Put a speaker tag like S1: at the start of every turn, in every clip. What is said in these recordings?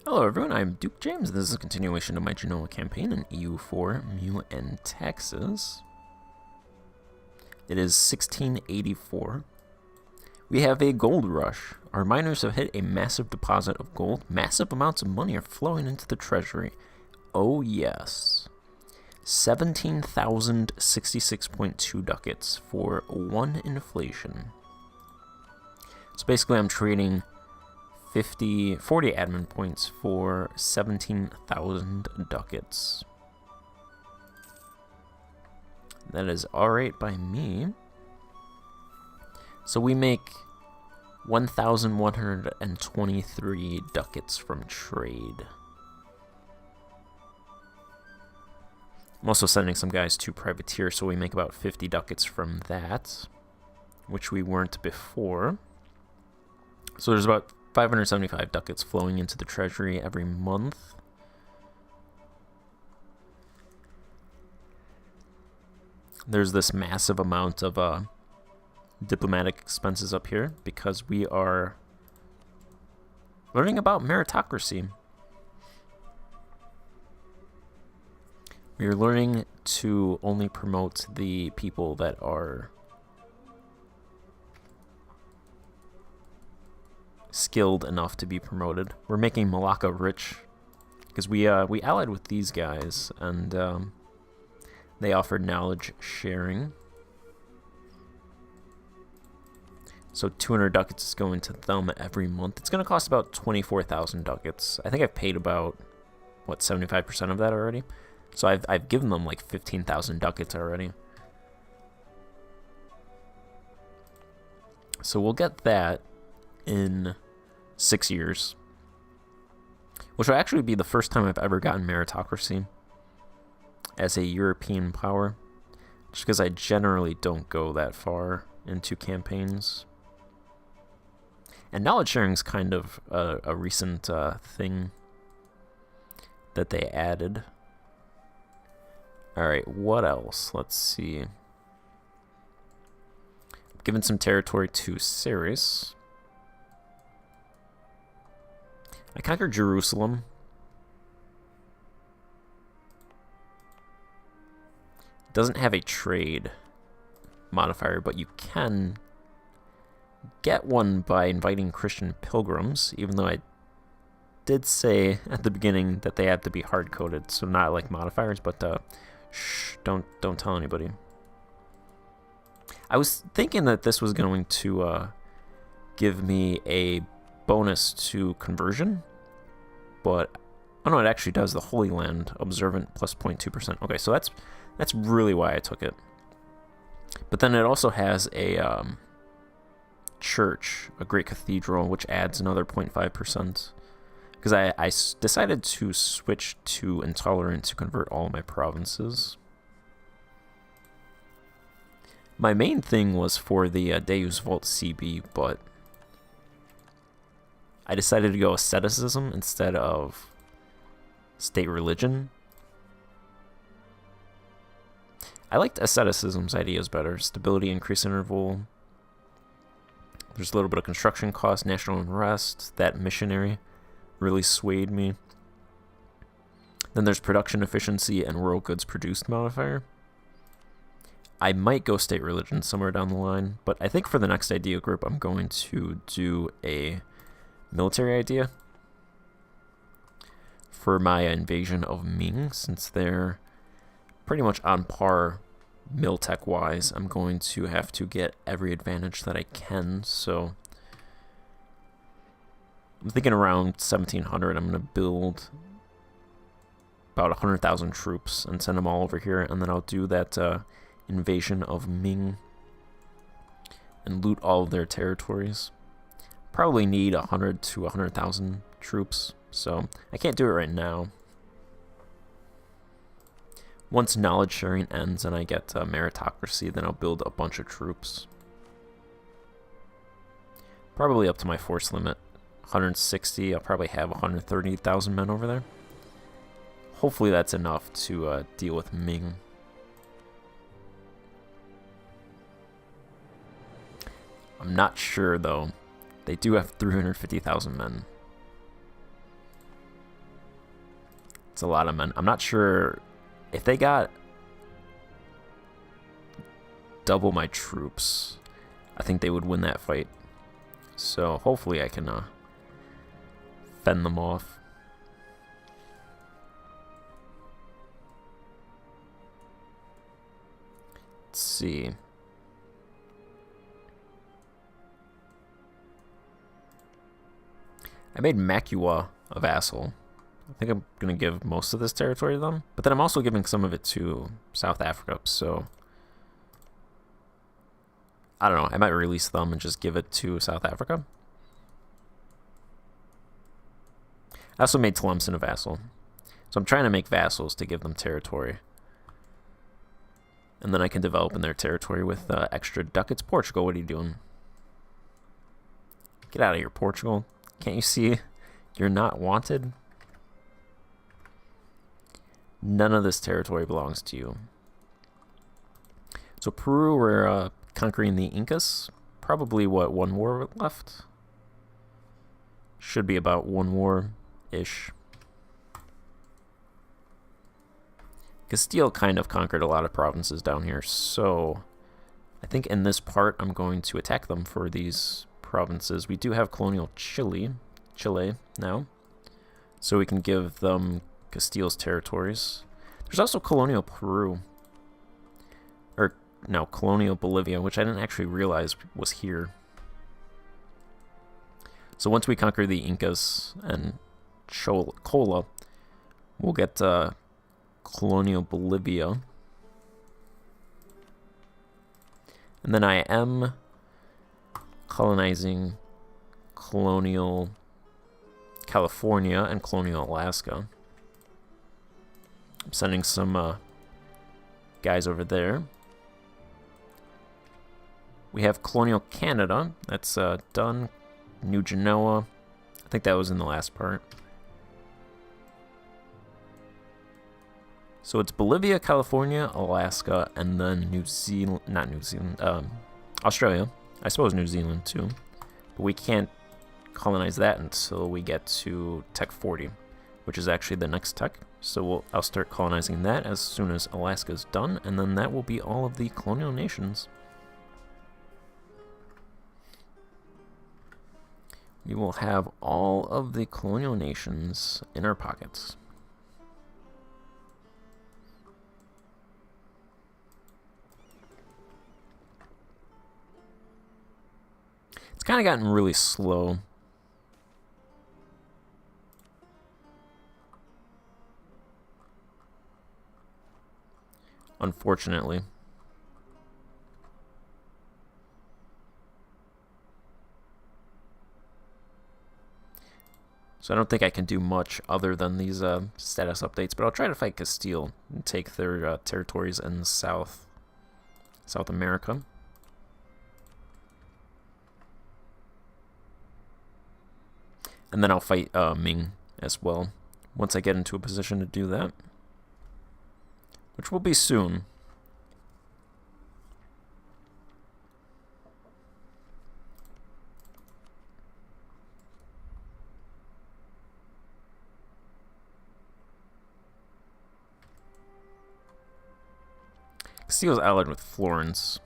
S1: Hello everyone, I'm Duke James. This is a continuation of my Genoa campaign in EU4 Meiou and Taxes. It is 1684. We have a gold rush. Our miners have hit a massive deposit of gold. Massive amounts of money are flowing into the treasury. Oh yes. 17,066.2 ducats for 1 inflation. So basically I'm trading 40 admin points for 17,000 ducats. That is alright by me. So we make 1,123 ducats from trade. I'm also sending some guys to privateer, so we make about 50 ducats from that, which we weren't before. So there's about 575 ducats flowing into the treasury every month. There's this massive amount of diplomatic expenses up here because we are learning about meritocracy. We are learning to only promote the people that are skilled enough to be promoted. We're making Malacca rich because we allied with these guys and they offered knowledge sharing. So 200 ducats is going to them every month. It's going to cost about 24,000 ducats. I think I've paid about, what, 75% of that already? So I've given them like 15,000 ducats already. So we'll get that in 6 years, which will actually be the first time I've ever gotten meritocracy as a European power, just because I generally don't go that far into campaigns. And knowledge sharing is kind of a recent thing that they added. Alright, what else? Let's see. I've given some territory to Ceres. I conquered Jerusalem. It doesn't have a trade modifier, but you can get one by inviting Christian pilgrims, even though I did say at the beginning that they have to be hard-coded, so not like modifiers, but shh, don't tell anybody. I was thinking that this was going to give me a bonus to conversion, but oh no, it actually does. The Holy Land observant plus 0.2%. Okay, so that's really why I took it. But then it also has a church, a great cathedral, which adds another 0.5%. Because I decided to switch to intolerant to convert all of my provinces. My main thing was for the Deus Vult CB, but I decided to go asceticism instead of state religion. I liked asceticism's ideas better. Stability, increase interval. There's a little bit of construction cost, national unrest. That missionary really swayed me. Then there's production efficiency and world goods produced modifier. I might go state religion somewhere down the line, but I think for the next idea group I'm going to do a military idea for my invasion of Ming, since they're pretty much on par mil-tech wise. I'm going to have to get every advantage that I can, so I'm thinking around 1700 I'm going to build about 100,000 troops and send them all over here, and then I'll do that invasion of Ming and loot all of their territories. Probably need 100 to 100,000 troops, so I can't do it right now. Once knowledge sharing ends and I get meritocracy, then I'll build a bunch of troops. Probably up to my force limit, 160. I'll probably have 130,000 men over there. Hopefully that's enough to deal with Ming. I'm not sure though. They do have 350,000 men. It's a lot of men. I'm not sure if they got double my troops. I think they would win that fight. So hopefully I can fend them off. Let's see. I made Meiou a vassal. I think I'm going to give most of this territory to them. But then I'm also giving some of it to South Africa. So I don't know. I might release them and just give it to South Africa. I also made Tlemcen a vassal. So I'm trying to make vassals to give them territory. And then I can develop in their territory with extra ducats. Portugal, what are you doing? Get out of here, Portugal. Can't you see you're not wanted? None of this territory belongs to you. So Peru, we're conquering the Incas. Probably, what, one war left? Should be about one war-ish. Castile kind of conquered a lot of provinces down here, so I think in this part I'm going to attack them for these provinces. We do have colonial Chile now, so we can give them Castile's territories. There's also colonial Peru, or no, colonial Bolivia, which I didn't actually realize was here. So once we conquer the Incas and Chola, we'll get colonial Bolivia. And then I am colonizing colonial California and colonial Alaska. I'm sending some guys over there. We have colonial Canada. That's done. New Genoa. I think that was in the last part. So it's Bolivia, California, Alaska, and then New Zealand. Not New Zealand. Australia. I suppose New Zealand too. But we can't colonize that until we get to Tech 40, which is actually the next tech. So I'll start colonizing that as soon as Alaska's done, and then that will be all of the colonial nations. We will have all of the colonial nations in our pockets. It's kind of gotten really slow. Unfortunately. So I don't think I can do much other than these status updates, but I'll try to fight Castile and take their territories in South America. And then I'll fight Ming as well, once I get into a position to do that, which will be soon. Castile's allied with Florence.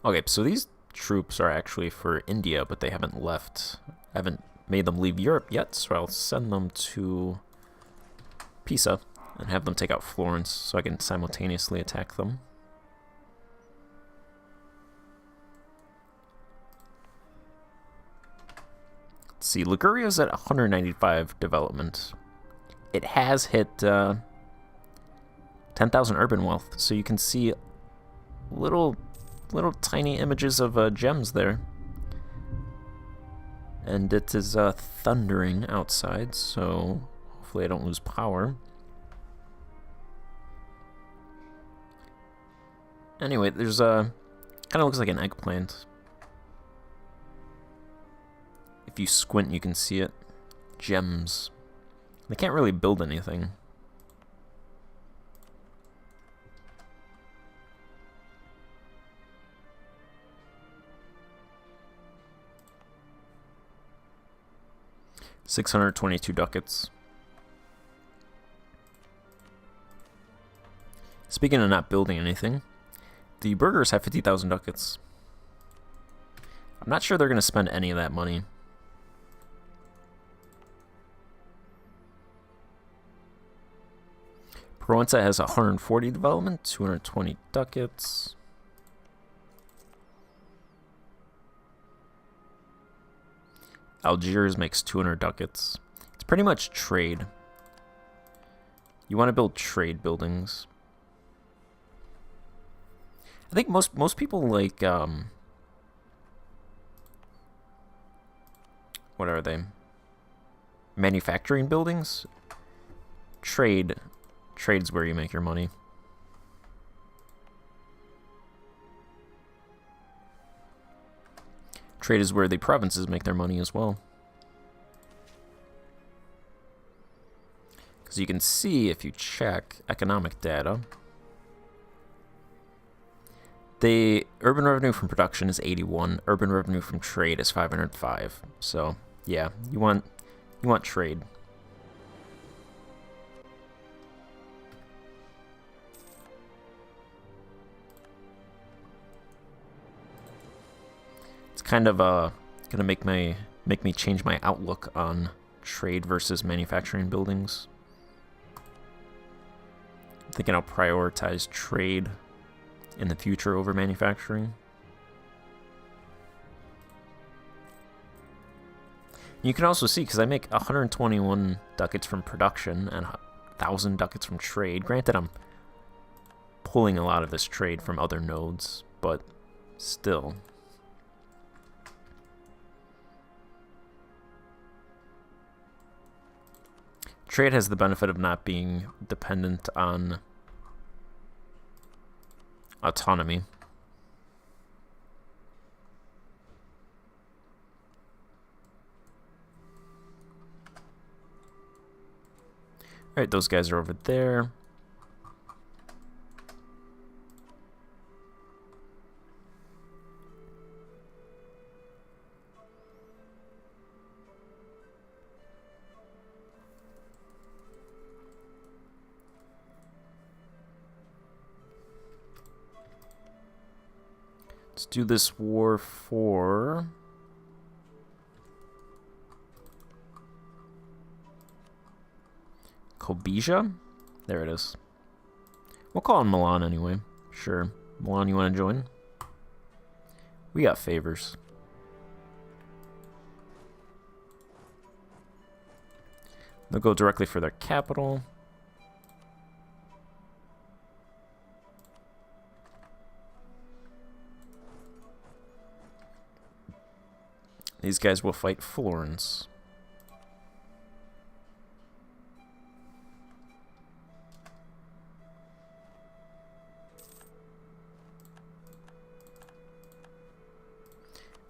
S1: Okay, so these troops are actually for India, but they haven't left. I haven't made them leave Europe yet, so I'll send them to Pisa and have them take out Florence so I can simultaneously attack them. Let's see, Liguria's at 195 development. It has hit 10,000 urban wealth, so you can see little tiny images of gems there. And it is thundering outside, so hopefully I don't lose power. Anyway, there's kind of looks like an eggplant. If you squint, you can see it. Gems. They can't really build anything. 622 ducats. Speaking of not building anything, the burghers have 50,000 ducats. I'm not sure they're going to spend any of that money. Provenza has 140 development, 220 ducats. Algiers makes 200 ducats. It's pretty much trade. You want to build trade buildings. I think most people like what are they? Manufacturing buildings? Trade's where you make your money. Trade is where the provinces make their money as well. Because you can see if you check economic data, the urban revenue from production is 81, urban revenue from trade is 505. So, yeah, you want trade. It's kind of gonna make me change my outlook on trade versus manufacturing buildings. I'm thinking I'll prioritize trade in the future over manufacturing. You can also see, because I make 121 ducats from production and 1,000 ducats from trade. Granted, I'm pulling a lot of this trade from other nodes, but still. Trade has the benefit of not being dependent on autonomy. Alright, those guys are over there. Let's do this war for Kobija? There it is. We'll call him Milan anyway. Sure. Milan, you want to join? We got favors. They'll go directly for their capital. These guys will fight Florence.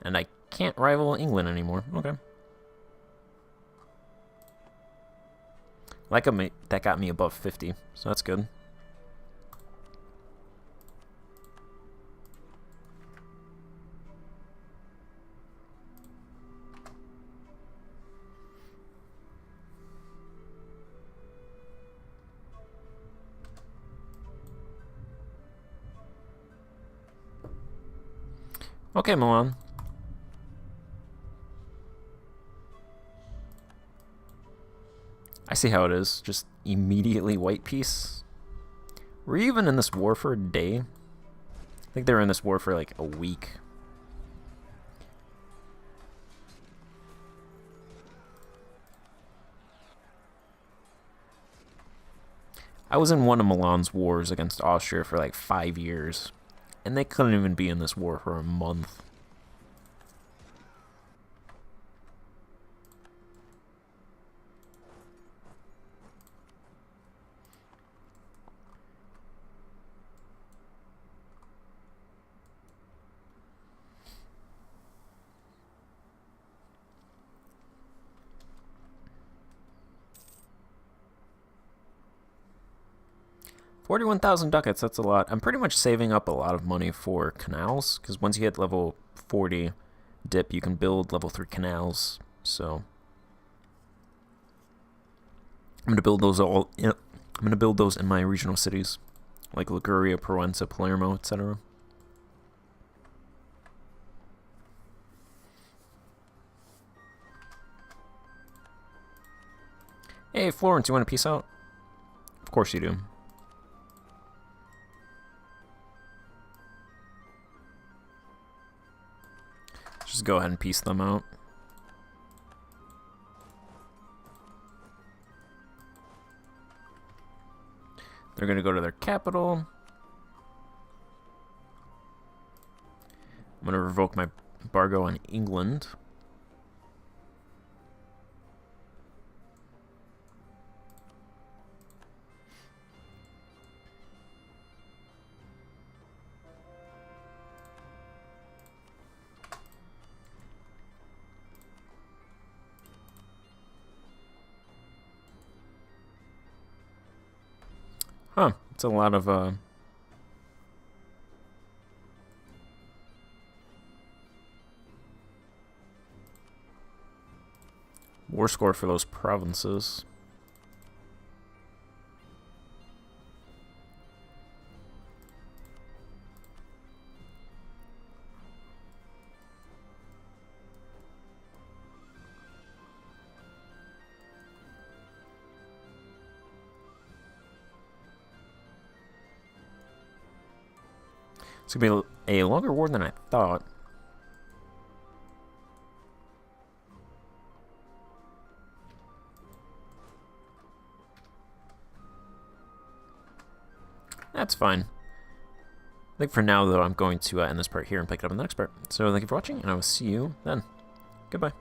S1: And I can't rival England anymore. Okay. That got me above 50, so that's good. Okay, Milan. I see how it is. Just immediately white peace. Were you even in this war for a day? I think they were in this war for like a week. I was in one of Milan's wars against Austria for like 5 years. And they couldn't even be in this war for a month. $41,000 ducats, that's a lot. I'm pretty much saving up a lot of money for canals, because once you hit level 40 dip, you can build level 3 canals, so I'm gonna build those all. I'm gonna build those in my regional cities, like Liguria, Provenza, Palermo, etc. Hey, Florence, you want to peace out? Of course you do. Just go ahead and peace them out. They're going to go to their capital. I'm going to revoke my embargo on England. Huh, it's a lot of, war score for those provinces. It's going to be a longer war than I thought. That's fine. I think for now, though, I'm going to end this part here and pick it up in the next part. So thank you for watching, and I will see you then. Goodbye.